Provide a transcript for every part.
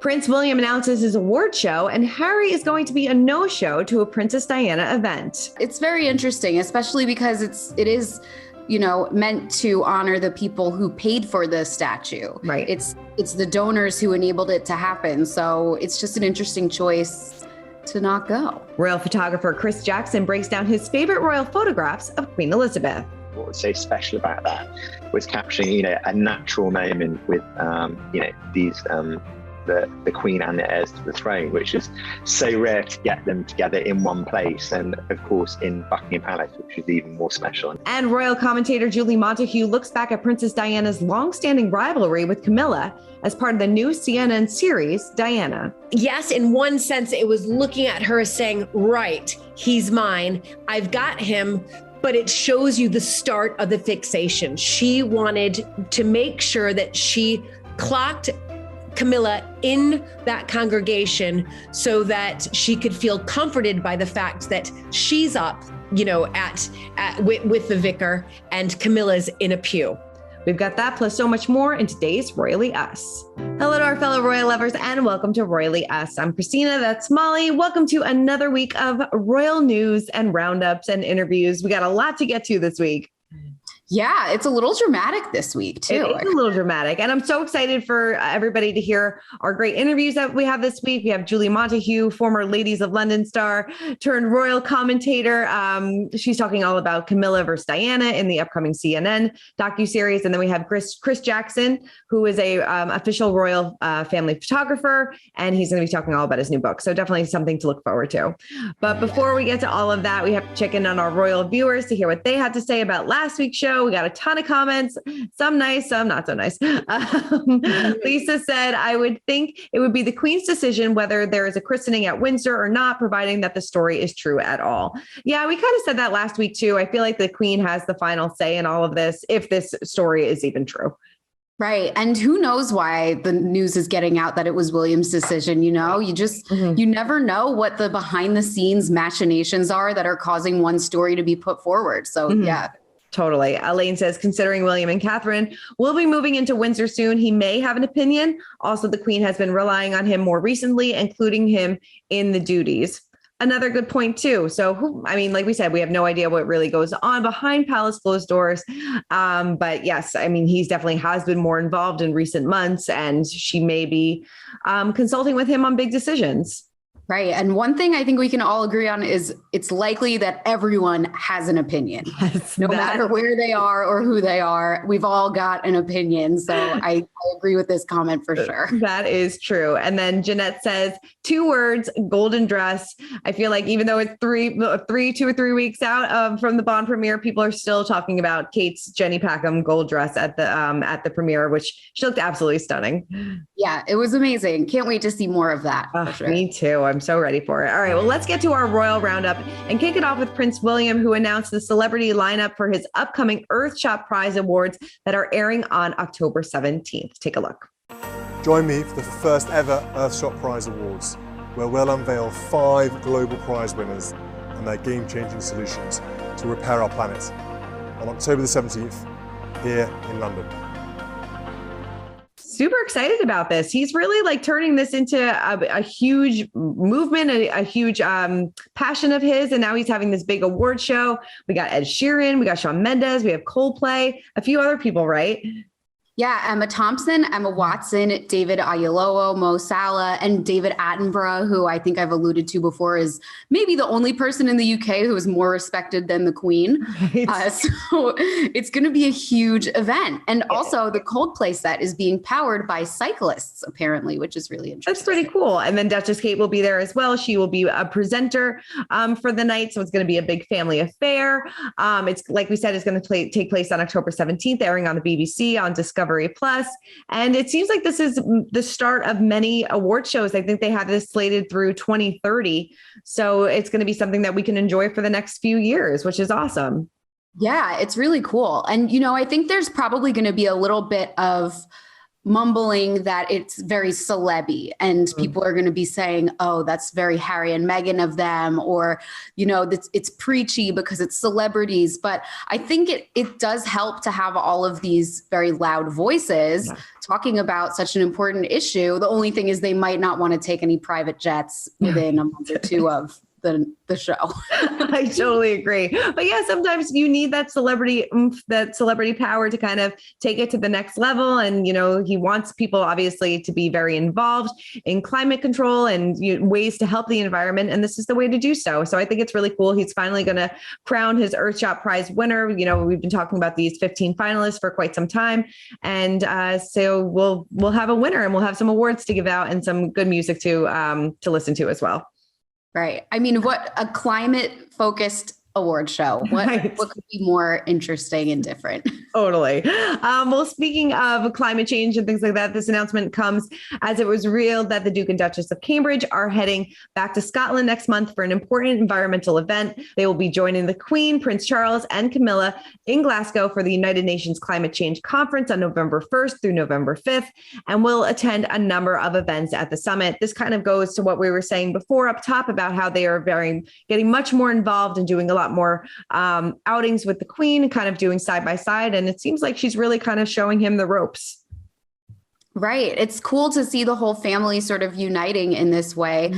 Prince William announces his award show, and Harry is going to be a no-show to a Princess Diana event. It's very interesting, especially because it is meant to honor the people who paid for the statue. Right. It's the donors who enabled it to happen. So it's just an interesting choice to not go. Royal photographer Chris Jackson breaks down his favorite royal photographs of Queen Elizabeth. What was so special about that was capturing, a natural moment with, these the Queen and the heirs to the throne, which is so rare to get them together in one place. And of course, in Buckingham Palace, which is even more special. And royal commentator Julie Montague looks back at Princess Diana's long-standing rivalry with Camilla as part of the new CNN series, Diana. Yes, in one sense, it was looking at her as saying, right, he's mine. I've got him. But it shows you the start of the fixation. She wanted to make sure that she clocked Camilla in that congregation so that she could feel comforted by the fact that she's up, with the vicar and Camilla's in a pew. We've got that plus so much more in today's Royally Us. Hello to our fellow royal lovers and welcome to Royally Us. I'm Christina, that's Molly. Welcome to another week of royal news and roundups and interviews. We got a lot to get to this week. Yeah, it's a little dramatic this week, too. It's a little dramatic. And I'm so excited for everybody to hear our great interviews that we have this week. We have Julie Montague, former Ladies of London star turned royal commentator. She's talking all about Camilla versus Diana in the upcoming CNN docuseries. And then we have Chris Jackson, who is a official royal family photographer. And he's going to be talking all about his new book. So definitely something to look forward to. But before we get to all of that, we have to check in on our royal viewers to hear what they had to say about last week's show. We got a ton of comments, some nice, some not so nice. Lisa said, I would think it would be the Queen's decision whether there is a christening at Windsor or not, providing that the story is true at all. Yeah, we kind of said that last week too. I feel like the Queen has the final say in all of this, if this story is even true. Right. And who knows why the news is getting out that it was William's decision. You just, you never know what the behind the scenes machinations are that are causing one story to be put forward. So yeah. Totally. Elaine says, considering William and Catherine will be moving into Windsor soon, he may have an opinion. Also, the Queen has been relying on him more recently, including him in the duties. Another good point, too. So, like we said, we have no idea what really goes on behind palace closed doors. But yes, he's definitely has been more involved in recent months, and she may be consulting with him on big decisions. Right. And one thing I think we can all agree on is it's likely that everyone has an opinion, no matter where they are or who they are. We've all got an opinion. So I agree with this comment for sure. That is true. And then Jeanette says 2 words, golden dress. I feel like even though it's 2 or 3 weeks out from the Bond premiere, people are still talking about Kate's Jenny Packham gold dress at the premiere, which she looked absolutely stunning. Yeah, it was amazing. Can't wait to see more of that. For sure. Me too. I'm so ready for it. All right, well, let's get to our royal roundup and kick it off with Prince William, who announced the celebrity lineup for his upcoming Earthshot Prize Awards that are airing on October 17th. Take a look. Join me for the first ever Earthshot Prize Awards, where we'll unveil 5 global prize winners and their game-changing solutions to repair our planet on October the 17th here in London. Super excited about this. He's really turning this into a huge movement, a huge passion of his. And now he's having this big award show. We got Ed Sheeran, we got Shawn Mendes, we have Coldplay, a few other people, right? Yeah, Emma Thompson, Emma Watson, David Oyelowo, Mo Salah, and David Attenborough, who I think I've alluded to before is maybe the only person in the UK who is more respected than the Queen. Right. So it's going to be a huge event. And also the Coldplay set is being powered by cyclists, apparently, which is really interesting. That's pretty cool. And then Duchess Kate will be there as well. She will be a presenter for the night. So it's going to be a big family affair. It's like we said, it's going to take place on October 17th, airing on the BBC, on Discovery Plus. And it seems like this is the start of many award shows. I think they have this slated through 2030. So it's going to be something that we can enjoy for the next few years, which is awesome. Yeah, it's really cool. And, I think there's probably going to be a little bit of mumbling that it's very celeb-y and people are going to be saying, oh, that's very Harry and Meghan of them, or, it's preachy because it's celebrities. But I think it does help to have all of these very loud voices talking about such an important issue. The only thing is they might not want to take any private jets within a month or two of the show. I totally agree. But yeah, sometimes you need that celebrity oomph, that celebrity power to kind of take it to the next level. And, he wants people obviously to be very involved in climate control and ways to help the environment. And this is the way to do so. So I think it's really cool. He's finally going to crown his Earthshot Prize winner. We've been talking about these 15 finalists for quite some time. And so we'll have a winner and we'll have some awards to give out and some good music to listen to as well. Right. I mean, what a climate-focused award show. What could be more interesting and different? Totally. Well, speaking of climate change and things like that, this announcement comes as it was revealed that the Duke and Duchess of Cambridge are heading back to Scotland next month for an important environmental event. They will be joining the Queen, Prince Charles, and Camilla in Glasgow for the United Nations Climate Change Conference on November 1st through November 5th, and will attend a number of events at the summit. This kind of goes to what we were saying before up top about how they are getting much more involved and doing a lot more outings with the Queen, kind of doing side by side. And it seems like she's really kind of showing him the ropes. Right. It's cool to see the whole family sort of uniting in this way.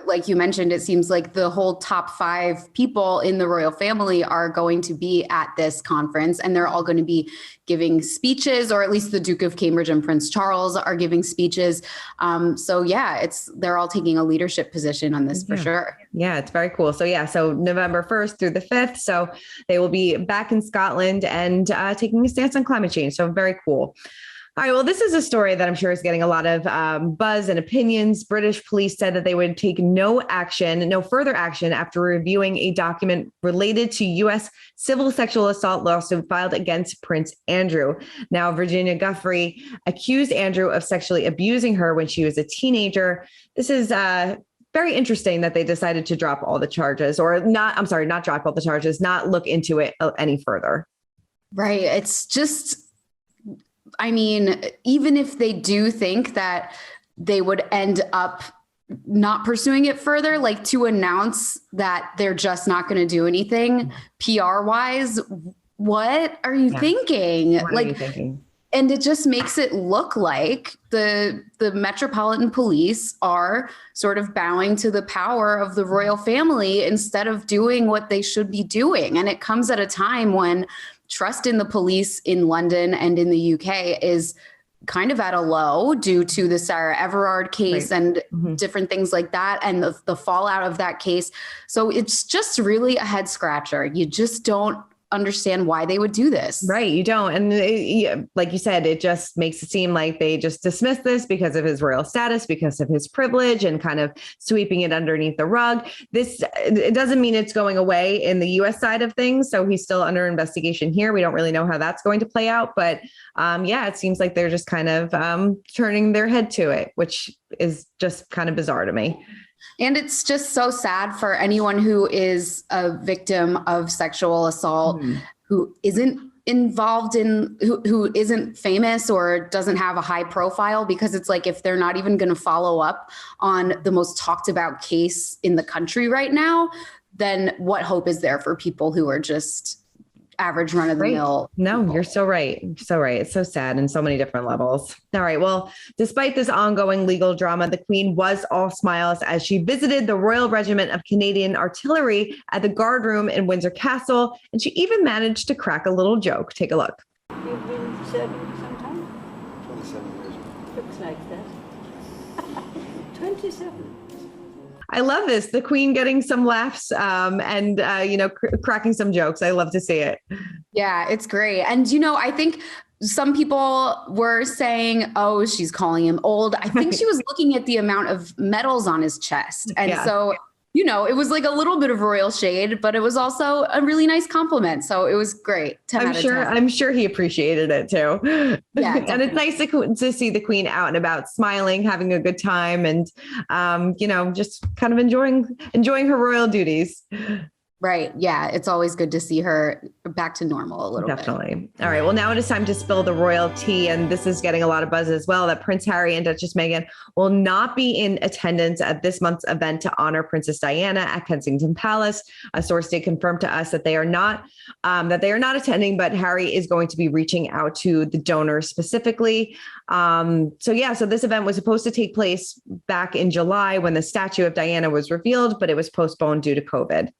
Like you mentioned, it seems like the whole top 5 people in the royal family are going to be at this conference, and they're all going to be giving speeches, or at least the Duke of Cambridge and Prince Charles are giving speeches. They're all taking a leadership position on this for sure. Yeah, it's very cool. So November 1st through the 5th. So they will be back in Scotland and taking a stance on climate change. So very cool. All right. Well, this is a story that I'm sure is getting a lot of buzz and opinions. British police said that they would take no further action after reviewing a document related to U.S. civil sexual assault lawsuit filed against Prince Andrew. Now, Virginia Giuffre accused Andrew of sexually abusing her when she was a teenager. This is very interesting that they decided to drop all the charges, not drop all the charges, not look into it any further. Right. It's just, I mean, even if they do think that they would end up not pursuing it further, like to announce that they're just not going to do anything PR wise, what are you thinking? What are you thinking? And it just makes it look like the Metropolitan Police are sort of bowing to the power of the royal family instead of doing what they should be doing. And it comes at a time when trust in the police in London and in the UK is kind of at a low due to the Sarah Everard case and different things like that, and the fallout of that case. So it's just really a head scratcher. You just don't understand why they would do this. Right. You don't. And like you said, it just makes it seem like they just dismiss this because of his royal status, because of his privilege, and kind of sweeping it underneath the rug. It doesn't mean it's going away in the US side of things. So he's still under investigation here. We don't really know how that's going to play out. But it seems like they're just kind of turning their head to it, which is just kind of bizarre to me. And it's just so sad for anyone who is a victim of sexual assault, who isn't involved in, who isn't famous or doesn't have a high profile, because it's like, if they're not even going to follow up on the most talked about case in the country right now, then what hope is there for people who are just average run of the mill? No, people. You're so right. So right. It's so sad in so many different levels. All right. Well, despite this ongoing legal drama, the Queen was all smiles as she visited the Royal Regiment of Canadian Artillery at the Guard Room in Windsor Castle. And she even managed to crack a little joke. Take a look. You've been serving some time? 27 years. Looks like that. 27. I love this. The Queen getting some laughs and cracking some jokes. I love to see it. Yeah, it's great. And, I think some people were saying, oh, she's calling him old. I think she was looking at the amount of medals on his chest. And so, it was like a little bit of royal shade, but it was also a really nice compliment. So it was great. I'm sure he appreciated it too. Yeah, and it's nice to see the Queen out and about, smiling, having a good time, and just kind of enjoying her royal duties. Right. Yeah. It's always good to see her back to normal a little bit. Definitely. All right. Well, now it is time to spill the royal tea. And this is getting a lot of buzz as well, that Prince Harry and Duchess Meghan will not be in attendance at this month's event to honor Princess Diana at Kensington Palace. A source did confirm to us that they are not attending, but Harry is going to be reaching out to the donors specifically. So this event was supposed to take place back in July when the statue of Diana was revealed, but it was postponed due to COVID.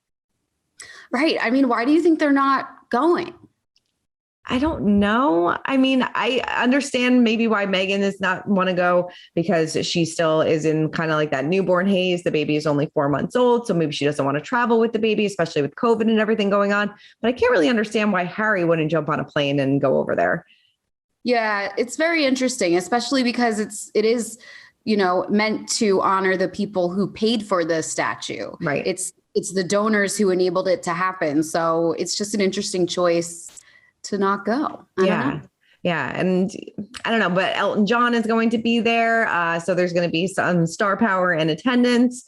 Right. I mean, why do you think they're not going? I don't know. I mean, I understand maybe why Meghan does not want to go, because she still is in kind of like that newborn haze. The baby is only 4 months old, so maybe she doesn't want to travel with the baby, especially with COVID and everything going on. But I can't really understand why Harry wouldn't jump on a plane and go over there. Yeah, it's very interesting, especially because it is, meant to honor the people who paid for the statue. Right. It's the donors who enabled it to happen. So it's just an interesting choice to not go. I don't know. Yeah. And I don't know, but Elton John is going to be there. So there's going to be some star power and attendance.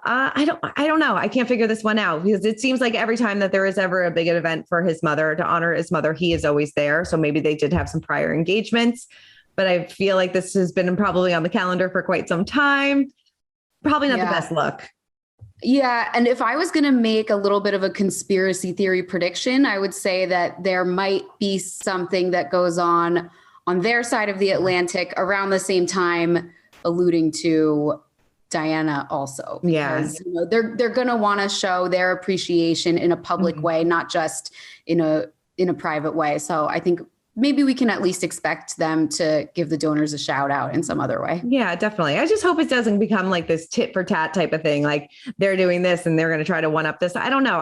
I don't know. I can't figure this one out, because it seems like every time that there is ever a big event for his mother, to honor his mother, he is always there. So maybe they did have some prior engagements, but I feel like this has been probably on the calendar for quite some time. Probably not the best look. Yeah. And if I was going to make a little bit of a conspiracy theory prediction, I would say that there might be something that goes on their side of the Atlantic around the same time, alluding to Diana also. Yeah. Because, they're going to want to show their appreciation in a public way, not just in a private way. So I think maybe we can at least expect them to give the donors a shout out in some other way. Yeah, definitely. I just hope it doesn't become like this tit for tat type of thing. Like they're doing this and they're going to try to one up this. I don't know.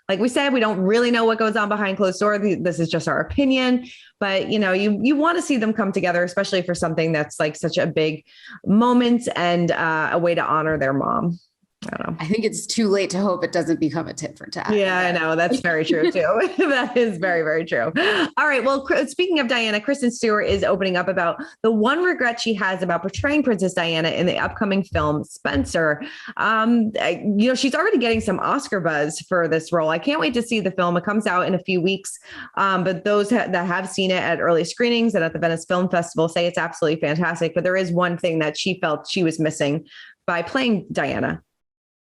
Like we said, we don't really know what goes on behind closed doors. This is just our opinion, but you want to see them come together, especially for something that's like such a big moment and a way to honor their mom. I don't know. I think it's too late to hope it doesn't become a tit for tat. Yeah, I know. That's very true too. That is very, very true. All right. Well, speaking of Diana, Kristen Stewart is opening up about the one regret she has about portraying Princess Diana in the upcoming film Spencer. She's already getting some Oscar buzz for this role. I can't wait to see the film. It comes out in a few weeks. But those that have seen it at early screenings and at the Venice Film Festival say it's absolutely fantastic. But there is one thing that she felt she was missing by playing Diana.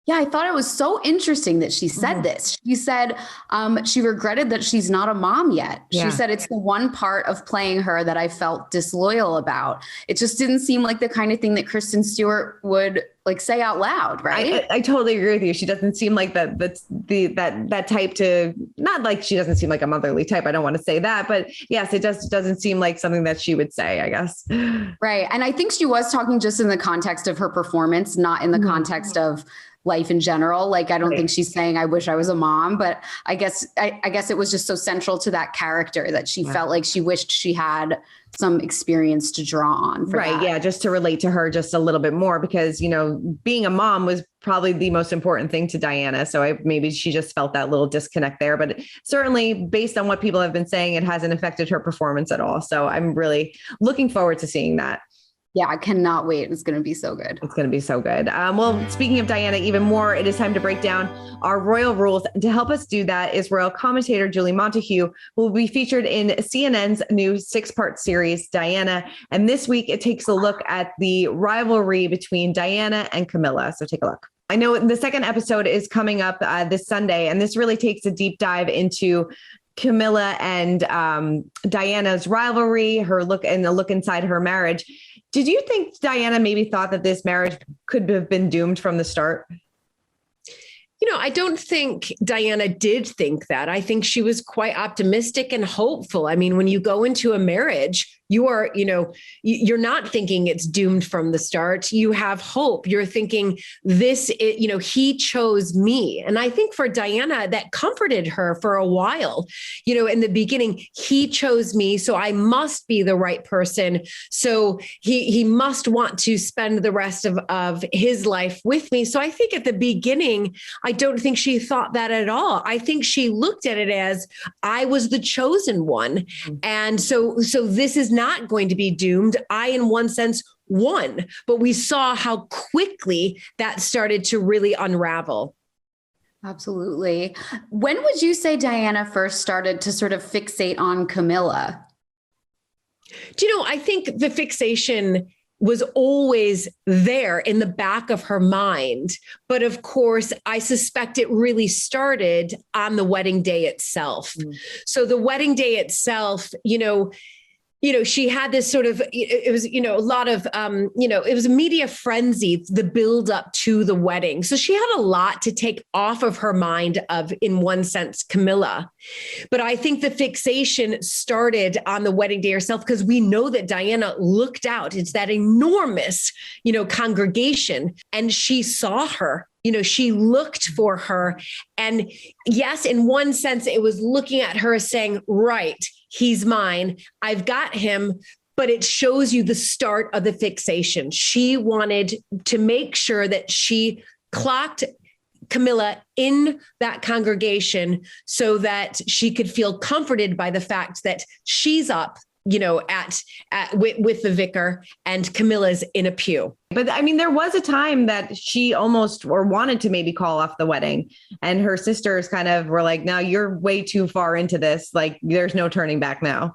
Yeah, I thought it was so interesting that she said this. She said she regretted that she's not a mom yet. Yeah. She said, it's the one part of playing her that I felt disloyal about. It just didn't seem like the kind of thing that Kristen Stewart would like say out loud, right? I totally agree with you. She doesn't seem like that type to, not like she doesn't seem like a motherly type. I don't want to say that, but yes, it doesn't seem like something that she would say, I guess. Right. And I think she was talking just in the context of her performance, not in the context of life in general. Like, I don't think she's saying, I wish I was a mom, but I guess it was just so central to that character that she felt like she wished she had some experience to draw on. For that. Yeah. Just to relate to her just a little bit more, because, being a mom was probably the most important thing to Diana. So maybe she just felt that little disconnect there, but certainly based on what people have been saying, it hasn't affected her performance at all. So I'm really looking forward to seeing that. Yeah, I cannot wait. It's going to be so good. It's going to be so good. Well, speaking of Diana, even more, it is time to break down our royal rules. And to help us do that is royal commentator Julie Montague, who will be featured in CNN's new 6-part series, Diana. And this week, it takes a look at the rivalry between Diana and Camilla. So take a look. I know the second episode is coming up this Sunday, and this really takes a deep dive into Camilla and Diana's rivalry, her look and the look inside her marriage. Did you think Diana maybe thought that this marriage could have been doomed from the start? I don't think Diana did think that. I think she was quite optimistic and hopeful. I mean, when you go into a marriage, you are, you're not thinking it's doomed from the start. You have hope. You're thinking he chose me. And I think for Diana, that comforted her for a while. In the beginning, he chose me, so I must be the right person. So he must want to spend the rest of his life with me. So I think at the beginning, I don't think she thought that at all. I think she looked at it as I was the chosen one. Mm-hmm. And so this is not going to be doomed. I, in one sense, won, but we saw how quickly that started to really unravel. Absolutely. When would you say Diana first started to sort of fixate on Camilla? Do you know, I think the fixation was always there in the back of her mind. But of course, I suspect it really started on the wedding day itself. So the wedding day itself, she had this sort of, it was, a lot of, it was a media frenzy, the build up to the wedding. So she had a lot to take off of her mind of, in one sense, Camilla. But I think the fixation started on the wedding day herself, because we know that Diana looked out. It's that enormous, congregation, and she saw her. She looked for her. And yes, in one sense, it was looking at her saying, right, he's mine. I've got him. But it shows you the start of the fixation. She wanted to make sure that she clocked Camilla in that congregation so that she could feel comforted by the fact that she's up, with the vicar and Camilla's in a pew. But I mean, there was a time that she almost or wanted to maybe call off the wedding, and her sisters kind of were like, no, you're way too far into this. Like, there's no turning back now.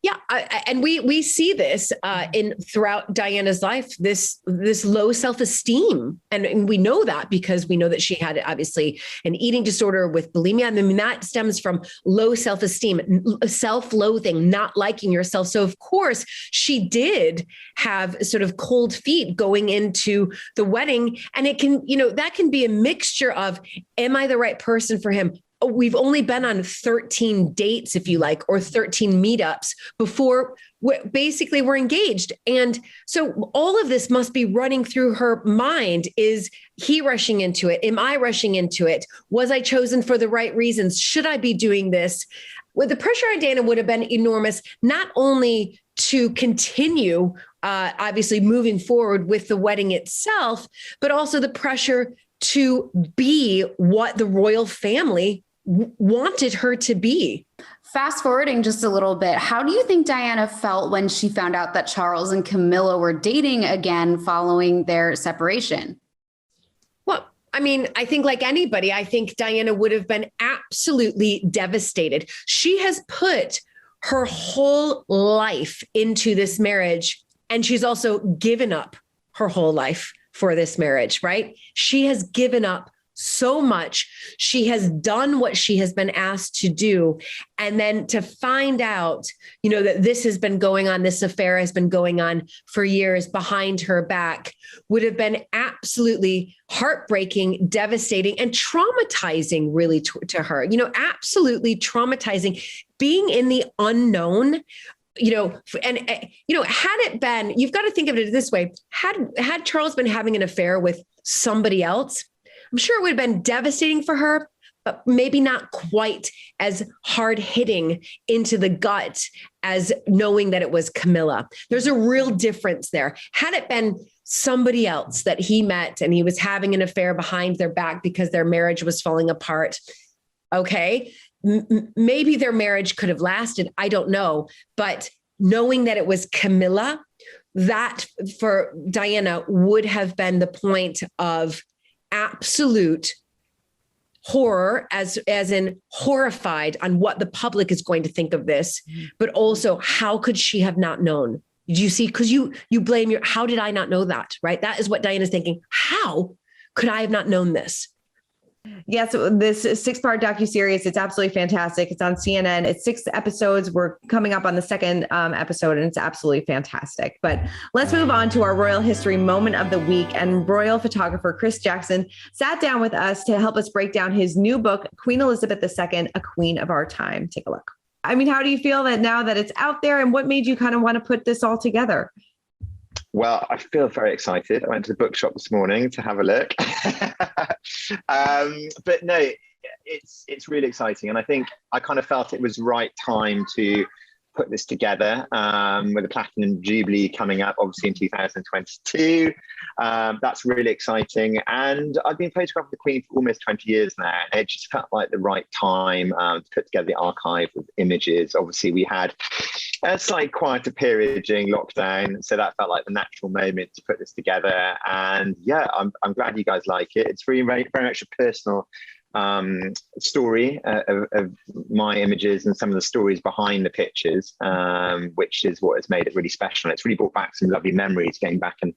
Yeah, and we see this in throughout Diana's life, this low self-esteem, and we know that because we know that she had obviously an eating disorder with bulimia. I mean, that stems from low self-esteem, self-loathing, not liking yourself. So of course she did have sort of cold feet going into the wedding, and it can, that can be a mixture of, am I the right person for him? We've only been on 13 dates, if you like, or 13 meetups before we're engaged. And so all of this must be running through her mind. Is he rushing into it? Am I rushing into it? Was I chosen for the right reasons? Should I be doing this? Well, the pressure on Diana would have been enormous, not only to continue, obviously moving forward with the wedding itself, but also the pressure to be what the royal family wanted her to be. Fast forwarding just a little bit, how do you think Diana felt when she found out that Charles and Camilla were dating again following their separation? Well, I mean, I think like anybody, I think Diana would have been absolutely devastated. She has put her whole life into this marriage, and she's also given up her whole life for this marriage, right? She has given up so much. She has done what she has been asked to do. And then to find out, that this has been going on, this affair has been going on for years behind her back, would have been absolutely heartbreaking, devastating, and traumatizing really to her, absolutely traumatizing, being in the unknown. Had it been, you've got to think of it this way, had Charles been having an affair with somebody else, I'm sure it would have been devastating for her, but maybe not quite as hard hitting into the gut as knowing that it was Camilla. There's a real difference there. Had it been somebody else that he met and he was having an affair behind their back because their marriage was falling apart, okay, maybe their marriage could have lasted. I don't know. But knowing that it was Camilla, that for Diana would have been the point of absolute horror, as in horrified on what the public is going to think of this, but also how could she have not known? Did you see? Because you blame how did I not know that, right? That is what Diana's thinking. How could I have not known this? Yeah, so this 6-part docuseries, it's absolutely fantastic. It's on CNN. It's 6 episodes. We're coming up on the second episode, and it's absolutely fantastic. But let's move on to our royal history moment of the week. And royal photographer Chris Jackson sat down with us to help us break down his new book, Queen Elizabeth II, A Queen of Our Time. Take a look. I mean, how do you feel that now that it's out there, and what made you kind of want to put this all together? Well, I feel very excited. I went to the bookshop this morning to have a look. But no, it's really exciting. And I think I kind of felt it was the right time to put this together with the Platinum Jubilee coming up, obviously in 2022. That's really exciting. And I've been photographing the Queen for almost 20 years now. And it just felt like the right time to put together the archive of images. Obviously, we had a slightly quieter period during lockdown. So that felt like the natural moment to put this together. And yeah, I'm glad you guys like it. It's very, very much a personal story of my images and some of the stories behind the pictures, which is what has made it really special. And it's really brought back some lovely memories, going back and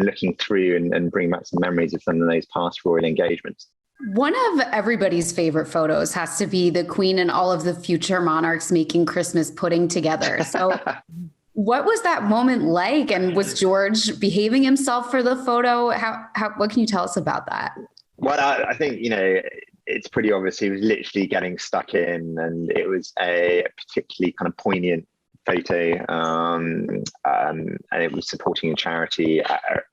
looking through and bringing back some memories of some of those past royal engagements. One of everybody's favorite photos has to be the Queen and all of the future monarchs making Christmas pudding together. So what was that moment like? And was George behaving himself for the photo? What can you tell us about that? Well, I think, it's pretty obvious he was literally getting stuck in, and it was a particularly kind of poignant photo, and it was supporting a charity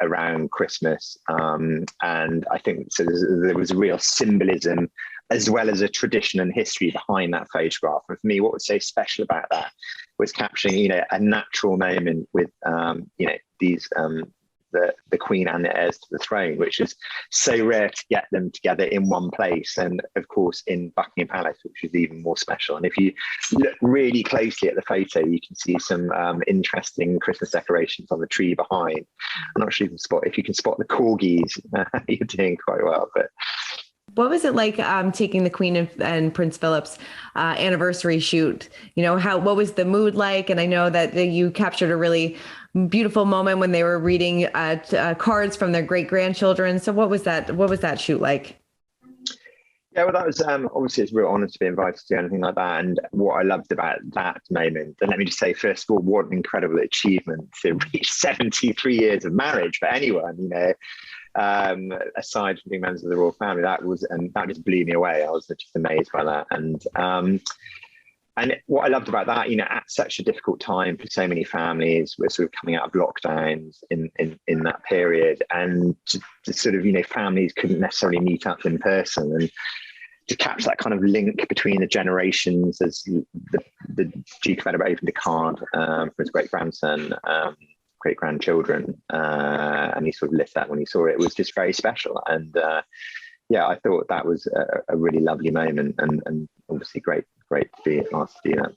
around Christmas, and I think so there was a real symbolism as well as a tradition and history behind that photograph. And for me, what was so special about that was capturing a natural moment with these the Queen and the heirs to the throne, which is so rare to get them together in one place, and of course in Buckingham Palace, which is even more special. And if you look really closely at the photo, you can see some interesting Christmas decorations on the tree behind. I'm not sure if you can spot the corgis. You're doing quite well. But what was it like taking the Queen and Prince Philip's anniversary shoot? What was the mood like? And I know that you captured a really beautiful moment when they were reading cards from their great grandchildren. So what was that shoot like? Yeah, well, that was obviously, it's a real honor to be invited to do anything like that. And what I loved about that moment, and let me just say, first of all, what an incredible achievement to reach 73 years of marriage for anyone, aside from being members of the royal family. That just blew me away. I was just amazed by that. And what I loved about that, at such a difficult time for so many families, we're sort of coming out of lockdowns in that period, and to sort of, families couldn't necessarily meet up in person, and to capture that kind of link between the generations as the Duke of Edinburgh opened a card for his great-grandson, great-grandchildren, and he sort of lit that when he saw it. It was just very special. And I thought that was a really lovely moment, and obviously great to be asked to do that.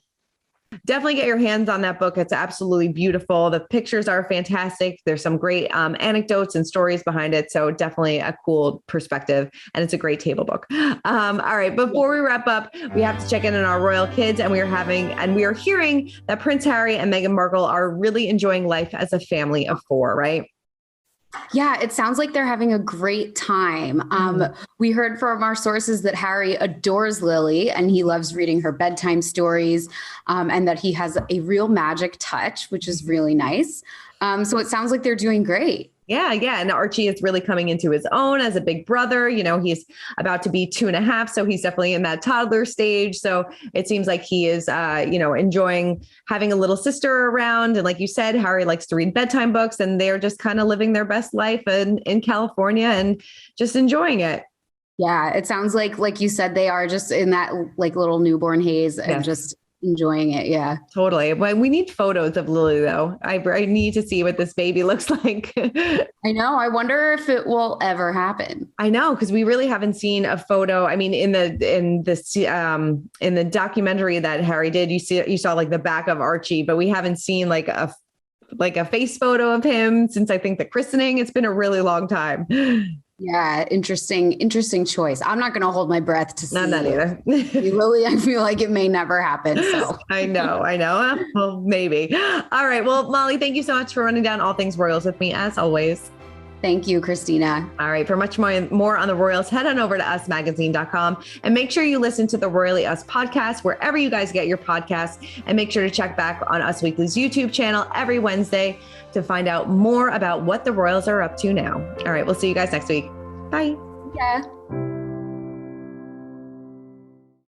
Definitely get your hands on that book. It's absolutely beautiful. The pictures are fantastic. There's some great anecdotes and stories behind it. So definitely a cool perspective, and it's a great table book. All right. Before we wrap up, we have to check in on our royal kids, and we are hearing that Prince Harry and Meghan Markle are really enjoying life as a family of 4, right? Yeah, it sounds like they're having a great time. We heard from our sources that Harry adores Lily and he loves reading her bedtime stories, and that he has a real magic touch, which is really nice. So it sounds like they're doing great. Yeah. And Archie is really coming into his own as a big brother. He's about to be 2.5. So he's definitely in that toddler stage. So it seems like he is, enjoying having a little sister around. And like you said, Harry likes to read bedtime books, and they're just kind of living their best life in California and just enjoying it. Yeah. It sounds like you said, they are just in that like little newborn haze and just enjoying it. Yeah, totally. But we need photos of Lily, though. I need to see what this baby looks like. I know. I wonder if it will ever happen. I know, because we really haven't seen a photo. I mean, in the documentary that Harry did, you saw like the back of Archie, but we haven't seen like a face photo of him since I think the christening. It's been a really long time. Yeah, interesting choice. I'm not going to hold my breath to see. Not either. Lily, I feel like it may never happen. So I know. Well, maybe. All right. Well, Molly, thank you so much for running down all things royals with me, as always. Thank you, Christina. All right. For much more on the royals, head on over to usmagazine.com and make sure you listen to the Royally Us podcast wherever you guys get your podcasts, and make sure to check back on Us Weekly's YouTube channel every Wednesday to find out more about what the royals are up to now. All right. We'll see you guys next week. Bye. Yeah.